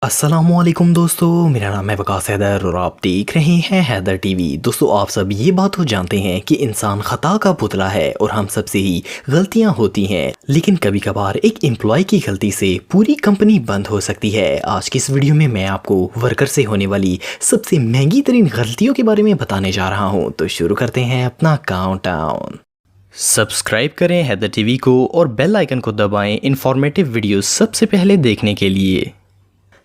अस्सलामुअलैकुम दोस्तों, मेरा नाम है हैदर और आप देख रहे हैं हैदर टीवी। दोस्तों, आप सब ये बात तो जानते हैं कि इंसान खता का पुतला है और हम सब से ही गलतियां होती हैं, लेकिन कभी कभार एक एम्प्लॉय की गलती से पूरी कंपनी बंद हो सकती है। आज की इस वीडियो में मैं आपको वर्कर से होने वाली सबसे महंगी तरीन गलतियों के बारे में बताने जा रहा हूँ। तो शुरू करते हैं अपना काउंटडाउन। सब्सक्राइब करें हैदर टीवी को और बेल आइकन को दबाएं इंफॉर्मेटिव वीडियो सबसे पहले देखने के लिए।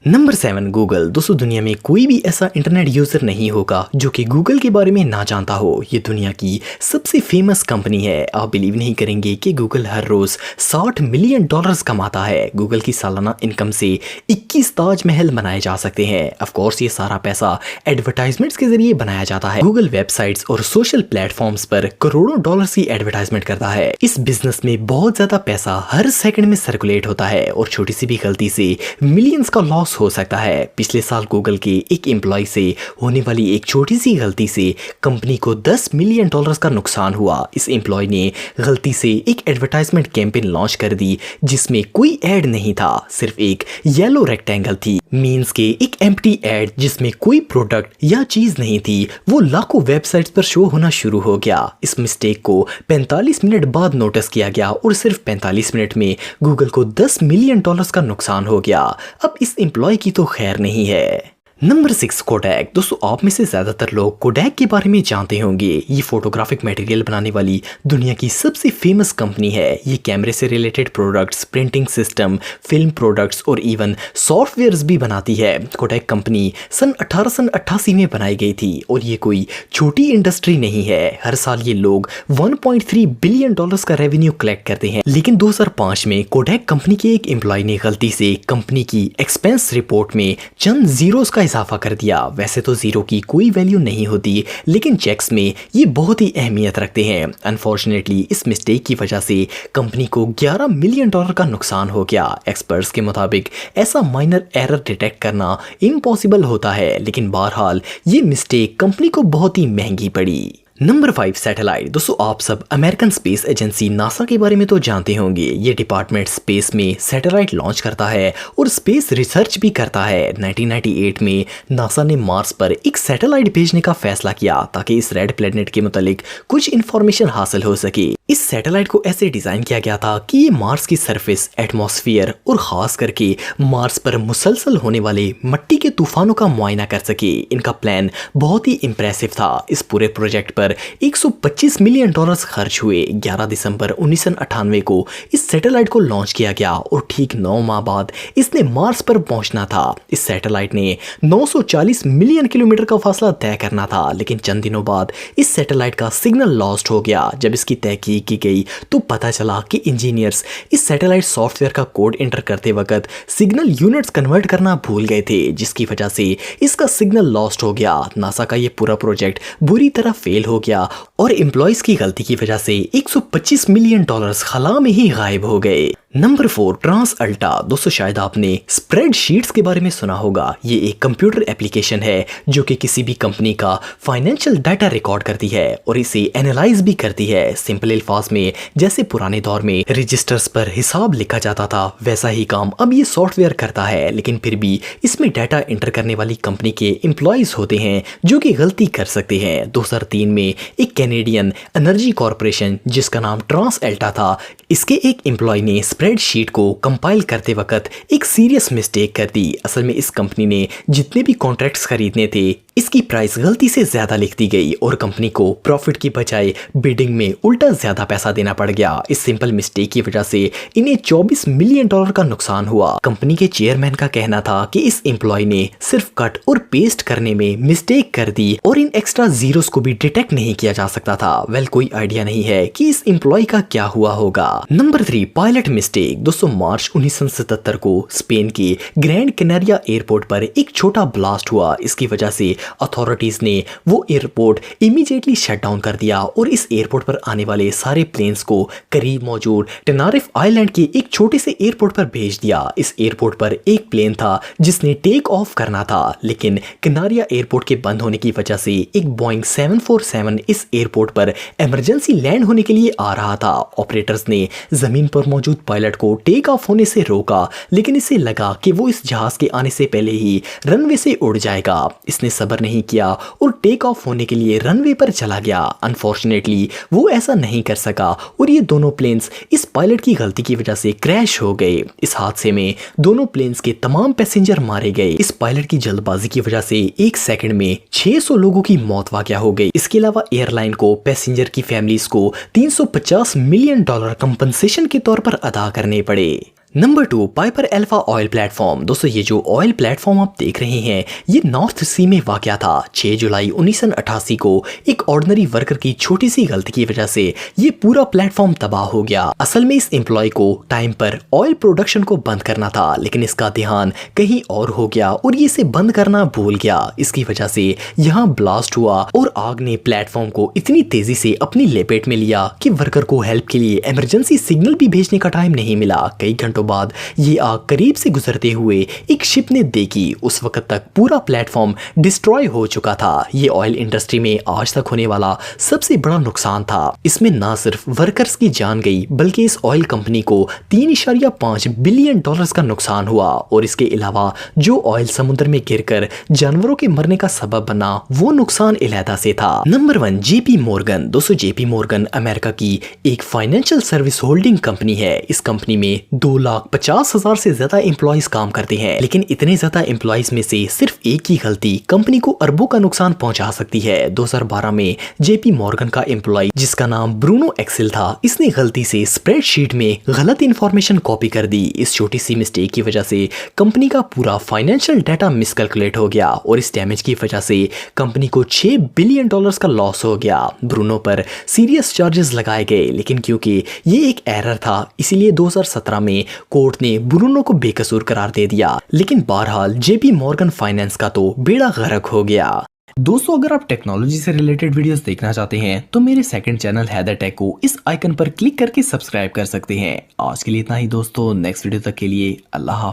Number 7, Google. दोस्तों, दुनिया में कोई भी ऐसा इंटरनेट यूज़र नहीं होगा जो कि गूगल के बारे में ना जानता हो। ये दुनिया की सबसे फेमस कंपनी है। आप बिलीव नहीं करेंगे कि गूगल हर रोज़ $60 मिलियन कमाता है। गूगल की सालाना इनकम से 21 ताजमहल बनाए जा सकते हैं। ऑफ कोर्स ये सारा पैसा एडवर्टाइजमेंट्स के जरिए बनाया जाता है। गूगल वेबसाइट्स और सोशल प्लेटफॉर्म्स पर करोड़ों डॉलर्स की एडवर्टाइजमेंट करता है। इस बिजनेस में बहुत ज़्यादा पैसा हर सेकंड में सर्कुलेट होता है और छोटी सी भी गलती से मिलियंस का लॉस हो सकता है। पिछले साल गूगल के एक एम्प्लॉय से होने वाली एक छोटी सी गलती से कंपनी को $10 मिलियन का नुकसान हुआ। इस एम्प्लॉय ने गलती से एक एडवर्टाइजमेंट कैंपेन लॉन्च कर दी जिसमें कोई एड नहीं था, सिर्फ एक येलो रेक्टेंगल थी। मींस के एक एम्प्टी एड जिसमें कोई प्रोडक्ट या चीज नहीं थी, वो लाखों वेबसाइट्स पर शो होना शुरू हो गया। इस मिस्टेक को 45 मिनट बाद नोटिस किया गया और सिर्फ 45 मिनट में गूगल को $10 मिलियन का नुकसान हो गया। अब इस एम्प्लॉय की तो खैर नहीं है। Number 6, Kodak. दोस्तों, आप में से ज्यादातर लोग कोडैक के बारे में जानते होंगे। ये फोटोग्राफिक मटेरियल बनाने वाली दुनिया की सबसे फेमस कंपनी है। ये कैमरे से related products, printing system, film products और इवन सॉफ्टवेयर्स भी बनाती है। कोडैक कंपनी सन 1888 में बनाई गई थी और ये कोई छोटी इंडस्ट्री नहीं है। हर साल ये लोग $1.3 बिलियन का रेवेन्यू कलेक्ट करते हैं। लेकिन 2005 में कोडैक कंपनी के एक एम्प्लॉय ने गलती से कंपनी की एक्सपेंस रिपोर्ट में चंद जीरोस का इजाफा कर दिया। वैसे तो जीरो की कोई वैल्यू नहीं होती, लेकिन चेक्स में ये बहुत ही अहमियत रखते हैं। अनफॉर्चुनेटली इस मिस्टेक की वजह से कंपनी को $11 मिलियन का नुकसान हो गया। एक्सपर्ट्स के मुताबिक ऐसा माइनर एरर डिटेक्ट करना इम्पॉसिबल होता है, लेकिन बहरहाल ये मिस्टेक कंपनी को बहुत ही महंगी पड़ी। Number 5, satellite. दोस्तों, आप सब अमेरिकन स्पेस एजेंसी नासा के बारे में तो जानते होंगे। ये डिपार्टमेंट स्पेस में सैटेलाइट लॉन्च करता है और स्पेस रिसर्च भी करता है। 1998 में नासा ने मार्स पर एक सैटेलाइट भेजने का फैसला किया ताकि इस रेड प्लेनेट के मुतालिक कुछ इंफॉर्मेशन हासिल हो सके। इस सैटेलाइट को ऐसे डिजाइन किया गया था कि ये मार्स की सरफेस, एटमॉस्फेयर और खास करके मार्स पर मुसलसल होने वाले मिट्टी के तूफानों का मुआयना कर सके। इनका प्लान बहुत ही इंप्रेसिव था। इस पूरे प्रोजेक्ट पर $125 मिलियन खर्च हुए। 11 दिसंबर 1998 को इस सैटेलाइट को लॉन्च किया गया और ठीक 9 माह बाद इसने मार्स पर पहुंचना था। इस सैटेलाइट ने 940 मिलियन किलोमीटर का फासला तय करना था, लेकिन चंद दिनों बाद इस सैटेलाइट का सिग्नल लॉस्ट हो गया। जब इसकी तहकीक की गई तो पता चला कि इंजीनियर्स इस सैटेलाइट सॉफ्टवेयर का कोड एंटर करते वक्त सिग्नल यूनिट्स कन्वर्ट करना भूल गए थे, जिसकी वजह से इसका सिग्नल लॉस्ट हो गया। नासा का ये पूरा प्रोजेक्ट बुरी तरह फेल हो गया और एम्प्लॉयज की गलती की वजह से $125 मिलियन खला में ही गायब हो गए। Number 4, TransAlta. दोस्तों, शायद आपने स्प्रेडशीट्स के बारे में सुना होगा। ये एक कंप्यूटर एप्लीकेशन है जो कि किसी भी कंपनी का फाइनेंशियल डाटा रिकॉर्ड करती है और इसे एनालाइज भी करती है। सिंपल अल्फाज में, जैसे पुराने दौर में रजिस्टर्स पर हिसाब लिखा जाता था, वैसा ही काम अब ये सॉफ्टवेयर करता है। लेकिन फिर भी इसमें डाटा एंटर करने वाली कंपनी के एम्प्लॉयज होते हैं जो कि गलती कर सकते हैं। 2003 में एक कैनेडियन एनर्जी कॉर्पोरेशन जिसका नाम ट्रांस अल्टा था, इसके एक एम्प्लॉय ने स्प्रेडशीट को कंपाइल करते वक्त एक सीरियस मिस्टेक कर दी। असल में इस कंपनी ने जितने भी कॉन्ट्रैक्ट्स खरीदने थे, इसकी प्राइस गलती से ज्यादा लिख दी गई और कंपनी को प्रॉफिट की बजाय बिडिंग में उल्टा ज्यादा पैसा देना पड़ गया। इस सिंपल मिस्टेक की वजह से इन्हें $24 मिलियन का नुकसान हुआ। कंपनी के चेयरमैन का कहना था कि इस एम्प्लॉय ने सिर्फ कट और पेस्ट करने में मिस्टेक कर दी और इन एक्स्ट्रा जीरोस को भी डिटेक्ट नहीं किया जा सकता था। वेल, कोई आइडिया नहीं है कि इस एम्प्लॉय का क्या हुआ होगा। Number 3, pilot mistake. दोस्तों, मार्च 1977 को स्पेन के ग्रैंड कैनारिया एयरपोर्ट पर एक छोटा ब्लास्ट हुआ। इसकी वजह से अथॉरिटीज ने वो एयरपोर्ट इमीडिएटली शट डाउन कर दिया और इस एयरपोर्ट पर आने वाले सारे प्लेन्स को करीब मौजूद टेनारिफ आइलैंड के एक छोटे से एयरपोर्ट पर भेज दिया। इस एयरपोर्ट पर एक प्लेन था जिसने टेक ऑफ करना था, लेकिन कनारिया एयरपोर्ट के बंद होने की वजह से एक बोइंग 747 इस एयरपोर्ट पर इमरजेंसी लैंड होने के लिए आ रहा था। ऑपरेटर्स ने जमीन पर मौजूद पायलट पायलट को टेक ऑफ होने से रोका, लेकिन इसे लगा कि वो इस जहाज के आने से पहले ही रनवे से उड़ जाएगा। इसने सब्र नहीं किया और टेक ऑफ होने के लिए रनवे पर चला गया। अनफॉर्चुनेटली वो ऐसा नहीं कर सका और ये दोनों प्लेन्स इस पायलट की गलती की वजह से क्रैश हो गए। इस हादसे में दोनों प्लेन्स के तमाम पैसेंजर मारे गए। इस पायलट की जल्दबाजी की वजह से एक सेकंड में 600 लोगों की मौत वाक़या हो गई। इसके अलावा एयरलाइन को पैसेंजर की फैमिलीज को $350 मिलियन कंपनसेशन के तौर पर अदा करने पड़े। Number 2, Piper alpha oil platform. दोस्तों ये जो ऑयल प्लेटफॉर्म आप देख रहे हैं ये नॉर्थ सी में वाक़या था। 6 जुलाई 1988 को एक ऑर्डिनरी वर्कर की छोटी सी गलती की वजह से ये पूरा प्लेटफॉर्म तबाह हो गया। असल में इस एम्प्लॉय को टाइम पर ऑयल प्रोडक्शन को बंद करना था, लेकिन इसका ध्यान कहीं और हो गया और ये इसे बंद करना भूल गया। इसकी वजह से यहाँ ब्लास्ट हुआ और आग ने प्लेटफॉर्म को इतनी तेजी से अपनी लपेट में लिया कि वर्कर को हेल्प के लिए इमरजेंसी सिग्नल भी भेजने का टाइम नहीं मिला। कई घंटों बाद ये आग करीब से गुजरते हुए एक शिप ने देखी। उस वक्त तक पूरा प्लेटफॉर्म डिस्ट्रॉय हो चुका था। ये ऑयल इंडस्ट्री में आज तक होने वाला सबसे बड़ा नुकसान था। इसमें ना सिर्फ वर्कर्स की जान गई बल्कि इस ऑयल कंपनी को $3.5 बिलियन का नुकसान हुआ और इसके अलावा जो ऑयल समुद्र में गिरकर जानवरों के मरने का सबब बना वो नुकसान इलादा से था। Number 1, JP Morgan. दोस्तों जेपी मॉर्गन अमेरिका की एक फाइनेंशियल सर्विस होल्डिंग कंपनी है। इस कंपनी में 2,50,000 से ज्यादा एम्प्लॉइज काम करते हैं, लेकिन इतने ज्यादा एम्प्लॉइज में से सिर्फ एक ही गलती कंपनी को अरबों का नुकसान पहुंचा सकती है। 2012 में जेपी मॉर्गन का एम्प्लॉय जिसका नाम ब्रूनो एक्सेल था, इसने गलती से स्प्रेडशीट में गलत इंफॉर्मेशन कॉपी कर दी। इस छोटी सी मिस्टेक की वजह से कंपनी का पूरा फाइनेंशियल डाटा मिसकैलकुलेट हो गया और इस डैमेज की वजह से कंपनी को $6 बिलियन का लॉस हो गया। ब्रूनो पर सीरियस चार्जेस लगाए गए, लेकिन क्योंकि ये एक एरर था इसीलिए 2017 में कोर्ट ने ब्रूनो को बेकसूर करार दे दिया। लेकिन बहरहाल जेपी मॉर्गन फाइनेंस का तो बेड़ा गर्क हो गया। दोस्तों अगर आप टेक्नोलॉजी से रिलेटेड वीडियोस देखना चाहते हैं तो मेरे सेकंड चैनल हैदर टेक को इस आइकन पर क्लिक करके सब्सक्राइब कर सकते हैं। आज के लिए इतना ही दोस्तों, नेक्स्ट वीडियो तक के लिए अल्लाह हाफ़िज़।